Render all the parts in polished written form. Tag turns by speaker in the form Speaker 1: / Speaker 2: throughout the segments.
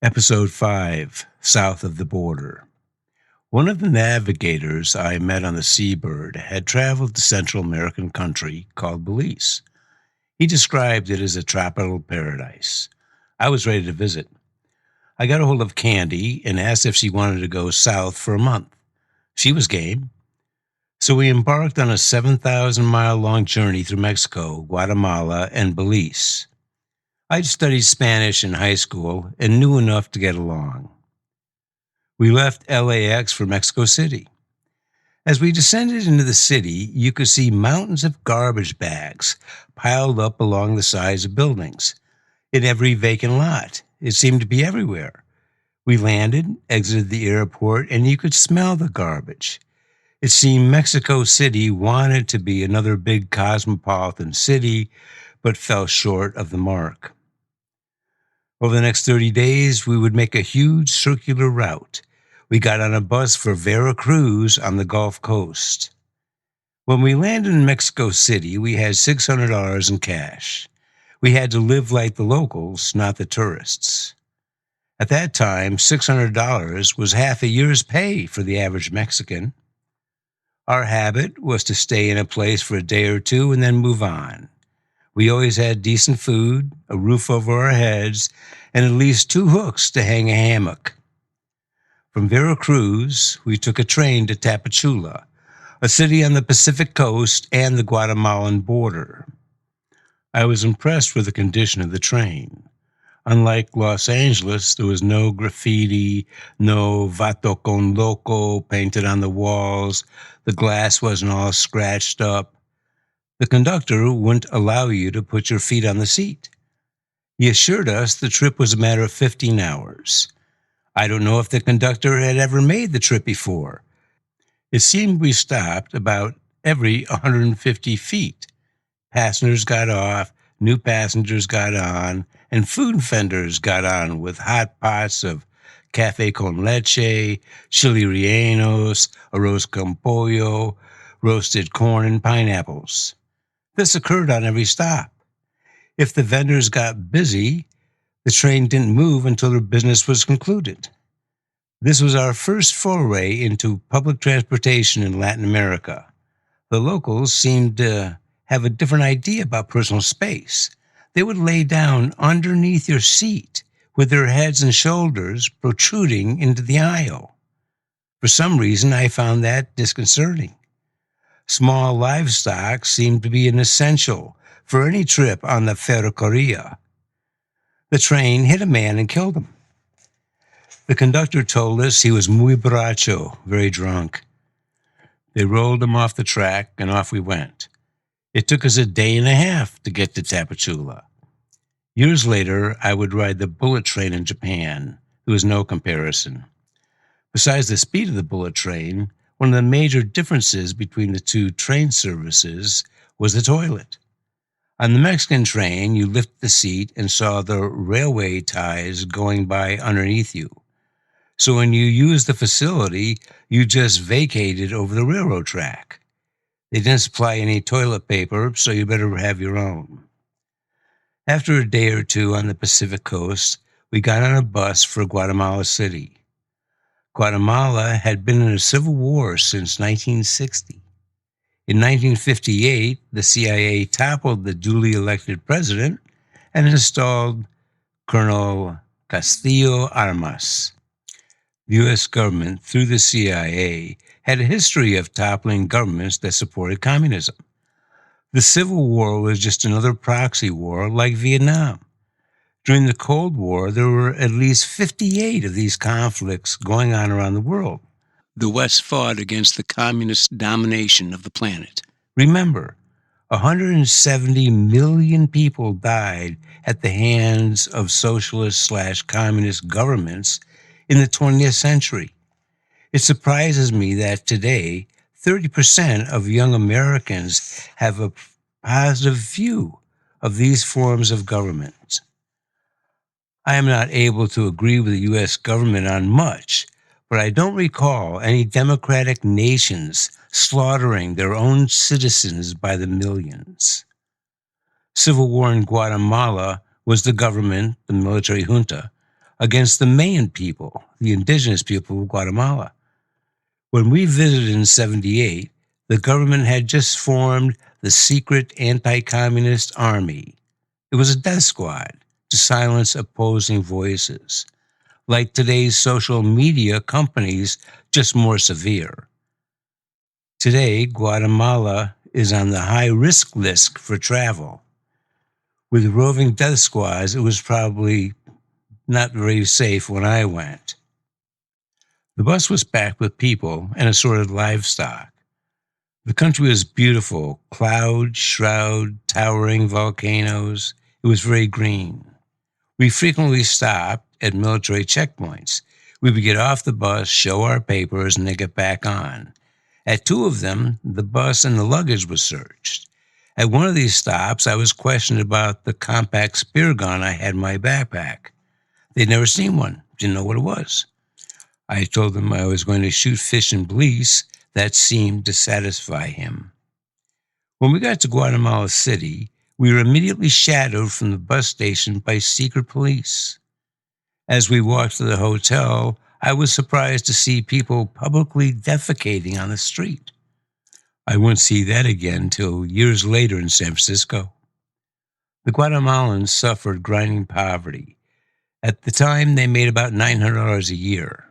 Speaker 1: Episode 5, South of the Border. One of the navigators I met on the Seabird had traveled to Central American country called Belize. He described it as a tropical paradise. I was ready to visit. I got a hold of Candy and asked if she wanted to go south for a month. She was game. So we embarked on a 7,000-mile long journey through Mexico, Guatemala, and Belize. I'd studied Spanish in high school and knew enough to get along. We left LAX for Mexico City. As we descended into the city, you could see mountains of garbage bags piled up along the sides of buildings. In every vacant lot, it seemed to be everywhere. We landed, exited the airport, and you could smell the garbage. It seemed Mexico City wanted to be another big cosmopolitan city, but fell short of the mark. Over the next 30 days, we would make a huge circular route. We got on a bus for Veracruz on the Gulf Coast. When we landed in Mexico City, we had $600 in cash. We had to live like the locals, not the tourists. At that time, $600 was half a year's pay for the average Mexican. Our habit was to stay in a place for a day or two and then move on. We always had decent food, a roof over our heads, and at least 2 hooks to hang a hammock. From Veracruz, we took a train to Tapachula, a city on the Pacific coast and the Guatemalan border. I was impressed with the condition of the train. Unlike Los Angeles, there was no graffiti, no "Vato con Loco" painted on the walls. The glass wasn't all scratched up. The conductor wouldn't allow you to put your feet on the seat. He assured us the trip was a matter of 15 hours. I don't know if the conductor had ever made the trip before. It seemed we stopped about every 150 feet. Passengers got off, new passengers got on, and food vendors got on with hot pots of cafe con leche, chili rellenos, arroz con pollo, roasted corn, and pineapples. This occurred on every stop. If the vendors got busy, the train didn't move until their business was concluded. This was our first foray into public transportation in Latin America. The locals seemed to have a different idea about personal space. They would lay down underneath your seat with their heads and shoulders protruding into the aisle. For some reason, I found that disconcerting. Small livestock seemed to be an essential for any trip on the Ferrocarril. The train hit a man and killed him. The conductor told us he was muy borracho, very drunk. They rolled him off the track and off we went. It took us a day and a half to get to Tapachula. Years later, I would ride the bullet train in Japan. There was no comparison. Besides the speed of the bullet train, one of the major differences between the two train services was the toilet. On the Mexican train, you lifted the seat and saw the railway ties going by underneath you. So when you used the facility, you just vacated over the railroad track. They didn't supply any toilet paper, so you better have your own. After a day or two on the Pacific coast, we got on a bus for Guatemala City. Guatemala had been in a civil war since 1960. In 1958, the CIA toppled the duly elected president and installed Colonel Castillo Armas. The U.S. government, through the CIA, had a history of toppling governments that supported communism. The Civil War was just another proxy war like Vietnam. During the Cold War, there were at least 58 of these conflicts going on around the world. The West fought against the communist domination of the planet. Remember, 170 million people died at the hands of socialist/communist governments in the 20th century. It surprises me that today, 30% of young Americans have a positive view of these forms of government. I am not able to agree with the U.S. government on much, but I don't recall any democratic nations slaughtering their own citizens by the millions. Civil war in Guatemala was the government, the military junta, against the Mayan people, the indigenous people of Guatemala. When we visited in 78, the government had just formed the secret anti-communist army. It was a death squad to silence opposing voices, like today's social media companies, just more severe. Today, Guatemala is on the high-risk list for travel. With roving death squads, it was probably not very safe when I went. The bus was packed with people and assorted livestock. The country was beautiful, cloud, shroud, towering volcanoes. It was very green. We frequently stopped at military checkpoints. We would get off the bus, show our papers, and then get back on. At two of them, the bus and the luggage was searched. At one of these stops, I was questioned about the compact spear gun I had in my backpack. They'd never seen one, didn't know what it was. I told them I was going to shoot fish in Belize. That seemed to satisfy him. When we got to Guatemala City, we were immediately shadowed from the bus station by secret police. As we walked to the hotel, I was surprised to see people publicly defecating on the street. I wouldn't see that again till years later in San Francisco. The Guatemalans suffered grinding poverty. At the time, they made about $900 a year.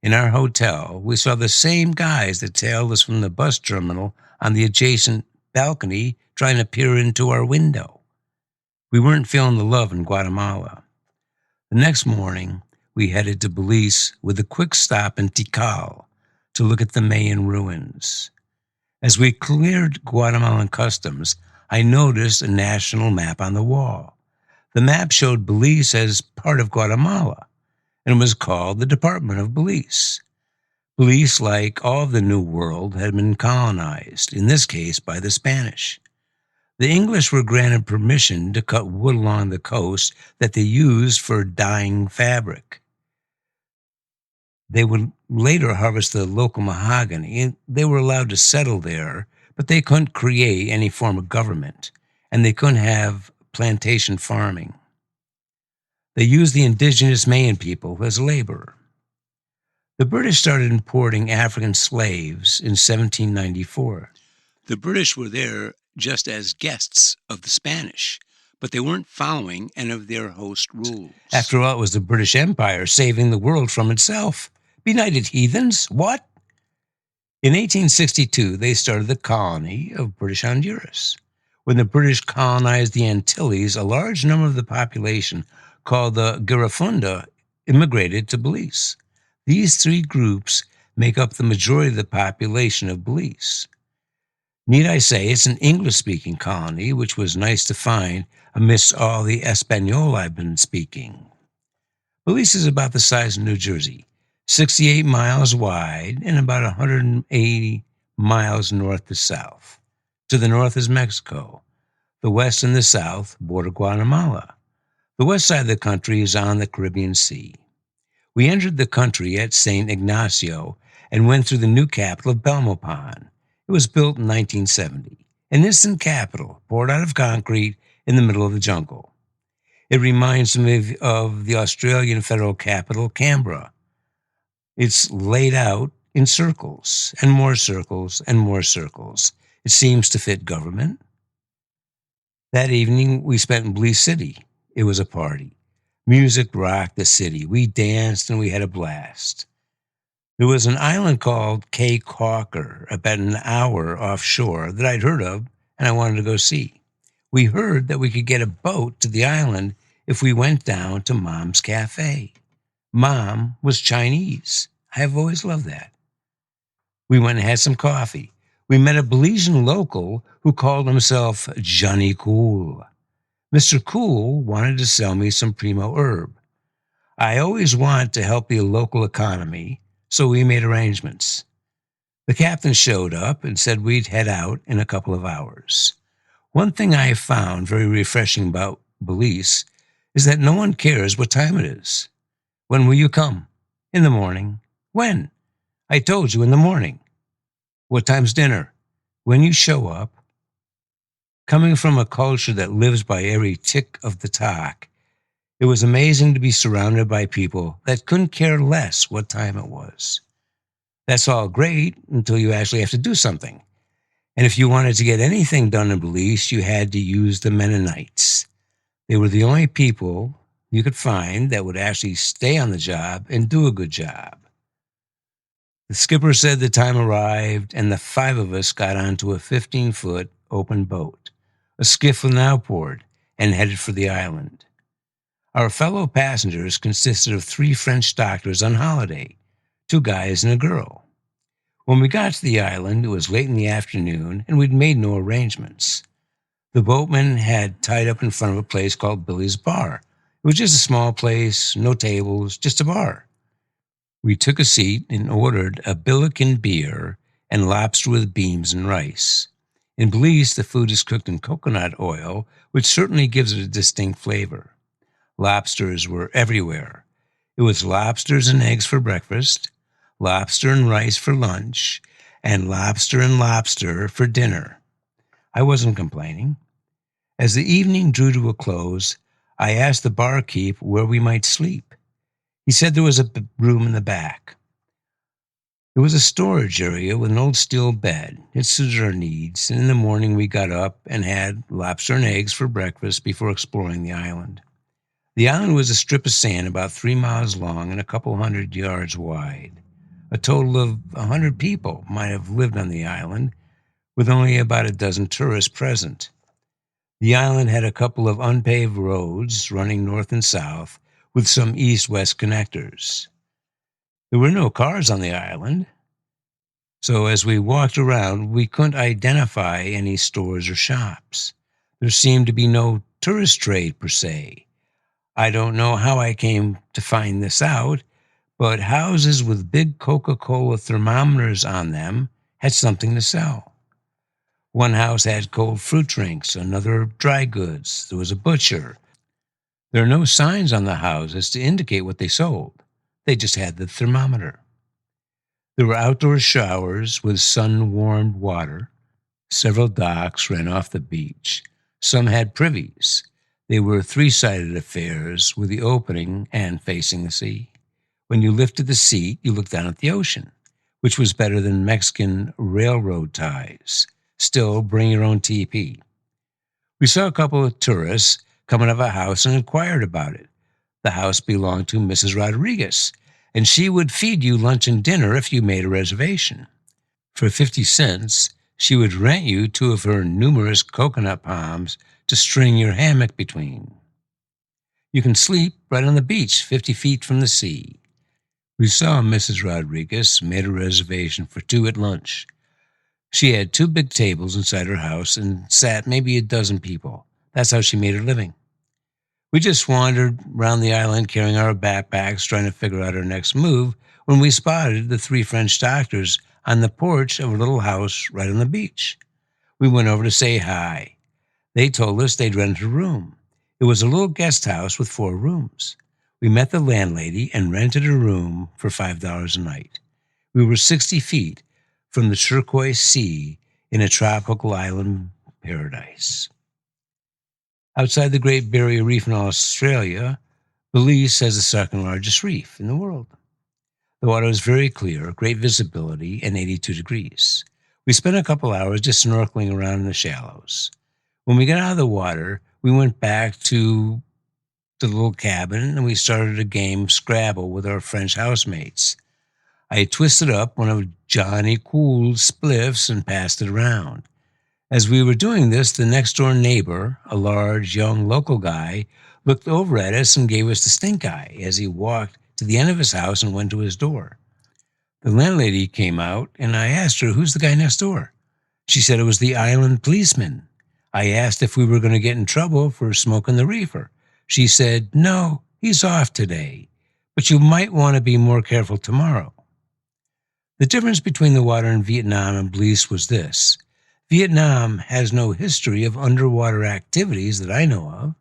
Speaker 1: In our hotel, we saw the same guys that tailed us from the bus terminal on the adjacent balcony trying to peer into our window. We weren't feeling the love in Guatemala. The next morning, we headed to Belize with a quick stop in Tikal to look at the Mayan ruins. As we cleared Guatemalan customs, I noticed a national map on the wall. The map showed Belize as part of Guatemala, and was called the Department of Belize. Belize, like all of the New World, had been colonized, in this case by the Spanish. The English were granted permission to cut wood along the coast that they used for dyeing fabric. They would later harvest the local mahogany, and they were allowed to settle there, but they couldn't create any form of government, and they couldn't have plantation farming. They used the indigenous Mayan people as labor. The British started importing African slaves in 1794. The British were there just as guests of the Spanish, but they weren't following any of their host rules. After all, it was the British Empire saving the world from itself. Benighted heathens, what? In 1862, they started the colony of British Honduras. When the British colonized the Antilles, a large number of the population, called the Garifunda, immigrated to Belize. These three groups make up the majority of the population of Belize. Need I say, it's an English-speaking colony, which was nice to find amidst all the Espanol I've been speaking. Belize is about the size of New Jersey, 68 miles wide and about 180 miles north to south. To the north is Mexico. The west and the south border Guatemala. The west side of the country is on the Caribbean Sea. We entered the country at St. Ignacio and went through the new capital of Belmopan. It was built in 1970, an instant capital poured out of concrete in the middle of the jungle. It reminds me of the Australian federal capital, Canberra. It's laid out in circles, and more circles, and more circles. It seems to fit government. That evening, we spent in Belize City. It was a party. Music rocked the city. We danced and we had a blast. There was an island called Caye Caulker, about an hour offshore, that I'd heard of and I wanted to go see. We heard that we could get a boat to the island if we went down to Mom's Cafe. Mom was Chinese. I have always loved that. We went and had some coffee. We met a Belizean local who called himself Johnny Cool. Mr. Cool wanted to sell me some primo herb. I always want to help the local economy, so we made arrangements. The captain showed up and said we'd head out in a couple of hours. One thing I found very refreshing about Belize is that no one cares what time it is. When will you come? In the morning. When? I told you in the morning. What time's dinner? When you show up. Coming from a culture that lives by every tick of the talk, It was amazing to be surrounded by people that couldn't care less what time it was. That's all great until you actually have to do something. And if you wanted to get anything done in Belize, you had to use the Mennonites. They were the only people you could find that would actually stay on the job and do a good job. The skipper said the time arrived, and the five of us got onto a 15-foot open boat, a skiff with an outboard, and headed for the island. Our fellow passengers consisted of 3 French doctors on holiday, 2 guys and a girl. When we got to the island, it was late in the afternoon, and we'd made no arrangements. The boatman had tied up in front of a place called Billy's Bar. It was just a small place, no tables, just a bar. We took a seat and ordered a Billiken beer and lobster with beans and rice. In Belize, the food is cooked in coconut oil, which certainly gives it a distinct flavor. Lobsters were everywhere. It was lobsters and eggs for breakfast, lobster and rice for lunch, and lobster for dinner. I wasn't complaining. As the evening drew to a close, I asked the barkeep where we might sleep. He said there was a room in the back. It was a storage area with an old steel bed. It suited our needs, and in the morning we got up and had lobster and eggs for breakfast before exploring the island. The island was a strip of sand about 3 miles long and a couple hundred yards wide. A total of 100 people might have lived on the island, with only about a dozen tourists present. The island had a couple of unpaved roads running north and south, with some east-west connectors. There were no cars on the island, so as we walked around, we couldn't identify any stores or shops. There seemed to be no tourist trade per se. I don't know how I came to find this out, but houses with big Coca-Cola thermometers on them had something to sell. One house had cold fruit drinks, another dry goods. There was a butcher. There are no signs on the houses to indicate what they sold. They just had the thermometer. There were outdoor showers with sun-warmed water. Several docks ran off the beach. Some had privies. They were 3-sided affairs with the opening and facing the sea. When you lifted the seat, you looked down at the ocean, which was better than Mexican railroad ties. Still, bring your own teepee. We saw a couple of tourists come out of a house and inquired about it. The house belonged to Mrs. Rodriguez, and she would feed you lunch and dinner if you made a reservation. For 50 cents, she would rent you 2 of her numerous coconut palms to string your hammock between. You can sleep right on the beach 50 feet from the sea. We saw Mrs. Rodriguez made a reservation for 2 at lunch. She had 2 big tables inside her house and sat maybe a dozen people. That's how she made her living. We just wandered around the island carrying our backpacks, trying to figure out our next move, when we spotted the 3 French doctors on the porch of a little house right on the beach. We went over to say hi. They told us they'd rented a room. It was a little guest house with 4 rooms. We met the landlady and rented a room for $5 a night. We were 60 feet from the turquoise sea in a tropical island paradise. Outside the Great Barrier Reef in Australia, Belize has the second largest reef in the world. The water was very clear, great visibility, and 82 degrees. We spent a couple hours just snorkeling around in the shallows. When we got out of the water, we went back to the little cabin and we started a game of Scrabble with our French housemates. I twisted up one of Johnny Cool's spliffs and passed it around. As we were doing this, the next-door neighbor, a large, young local guy, looked over at us and gave us the stink eye as he walked to the end of his house and went to his door. The landlady came out, and I asked her, "Who's the guy next door?" She said it was the island policeman. I asked if we were going to get in trouble for smoking the reefer. She said, "No, he's off today, but you might want to be more careful tomorrow." The difference between the water in Vietnam and Belize was this. Vietnam has no history of underwater activities that I know of.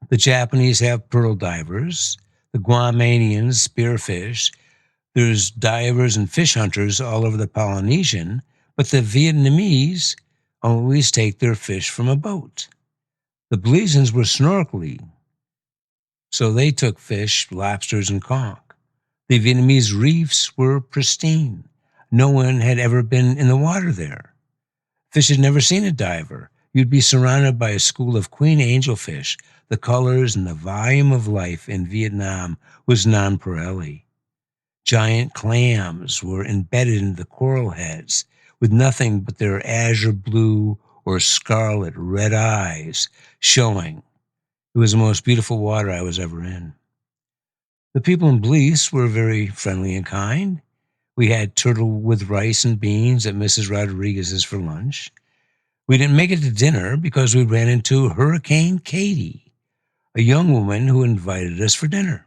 Speaker 1: The Japanese have pearl divers. The Guamanians spearfish. There's divers and fish hunters all over the Polynesian, but the Vietnamese always take their fish from a boat. The Belizeans were snorkeling, so they took fish, lobsters, and conch. The Vietnamese reefs were pristine. No one had ever been in the water there. Fish had never seen a diver. You'd be surrounded by a school of queen angelfish. The colors and the volume of life in Vietnam was nonpareil. Giant clams were embedded in the coral heads with nothing but their azure blue or scarlet red eyes showing. It was the most beautiful water I was ever in. The people in Belize were very friendly and kind. We had turtle with rice and beans at Mrs. Rodriguez's for lunch. We didn't make it to dinner because we ran into Hurricane Katie, a young woman who invited us for dinner.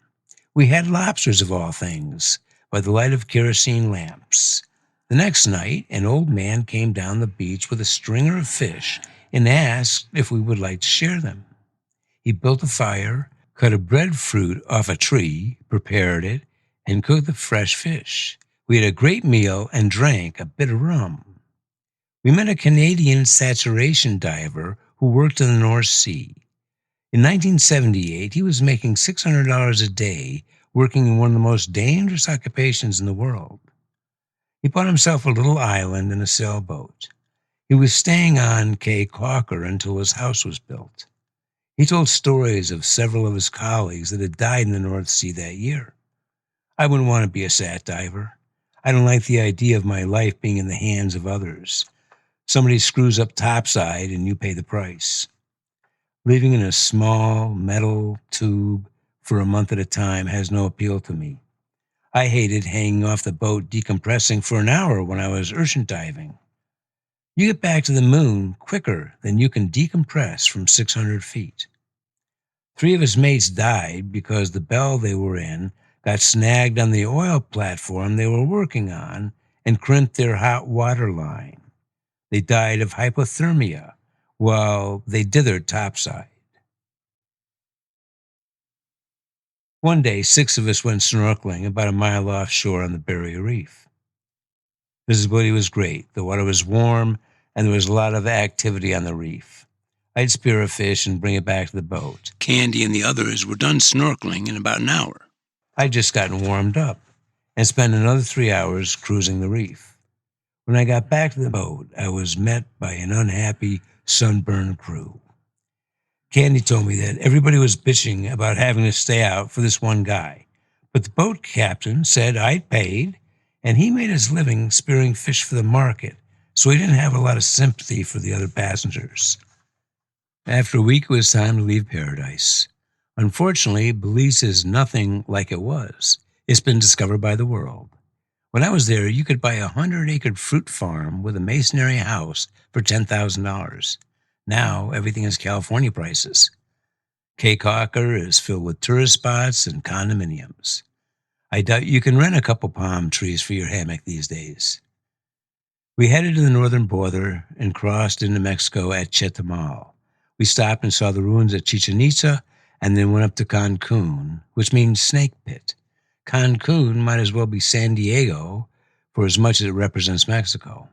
Speaker 1: We had lobsters of all things, by the light of kerosene lamps. The next night, an old man came down the beach with a stringer of fish and asked if we would like to share them. He built a fire, cut a breadfruit off a tree, prepared it, and cooked the fresh fish. We had a great meal and drank a bit of rum. We met a Canadian saturation diver who worked in the North Sea. In 1978, he was making $600 a day working in one of the most dangerous occupations in the world. He bought himself a little island and a sailboat. He was staying on Caye Caulker until his house was built. He told stories of several of his colleagues that had died in the North Sea that year. I wouldn't want to be a sat diver. I don't like the idea of my life being in the hands of others. Somebody screws up topside and you pay the price. Living in a small metal tube for a month at a time has no appeal to me. I hated hanging off the boat decompressing for an hour when I was ocean diving. You get back to the moon quicker than you can decompress from 600 feet. 3 of his mates died because the bell they were in got snagged on the oil platform they were working on and crimped their hot water line. They died of hypothermia while they dithered topside. One day, 6 of us went snorkeling about a mile offshore on the Barrier Reef. Visibility was great. The water was warm, and there was a lot of activity on the reef. I'd spear a fish and bring it back to the boat. Candy and the others were done snorkeling in about an hour. I'd just gotten warmed up and spent another 3 hours cruising the reef. When I got back to the boat, I was met by an unhappy, sunburned crew. Candy told me that everybody was bitching about having to stay out for this one guy, but the boat captain said I'd paid, and he made his living spearing fish for the market, so he didn't have a lot of sympathy for the other passengers. After a week, it was time to leave paradise. Unfortunately, Belize is nothing like it was. It's been discovered by the world. When I was there, you could buy a 100-acre fruit farm with a masonry house for $10,000. Now, everything is California prices. Caye Caulker is filled with tourist spots and condominiums. I doubt you can rent a couple palm trees for your hammock these days. We headed to the northern border and crossed into Mexico at Chetumal. We stopped and saw the ruins at Chichen Itza and then went up to Cancun, which means snake pit. Cancun might as well be San Diego for as much as it represents Mexico.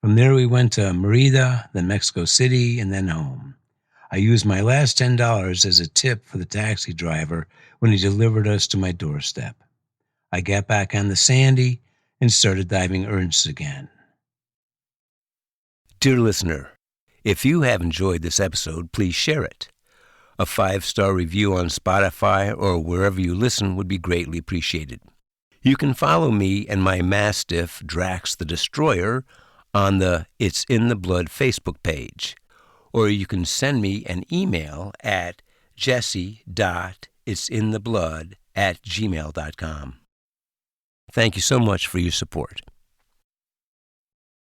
Speaker 1: From there, we went to Mérida, then Mexico City, and then home. I used my last $10 as a tip for the taxi driver when he delivered us to my doorstep. I got back on the Sandy and started diving Ernst again. Dear listener, if you have enjoyed this episode, please share it. A 5-star review on Spotify or wherever you listen would be greatly appreciated. You can follow me and my Mastiff, Drax the Destroyer, on the It's in the Blood Facebook page, or you can send me an email at jesse.it'sintheblood@gmail.com. Thank you so much for your support.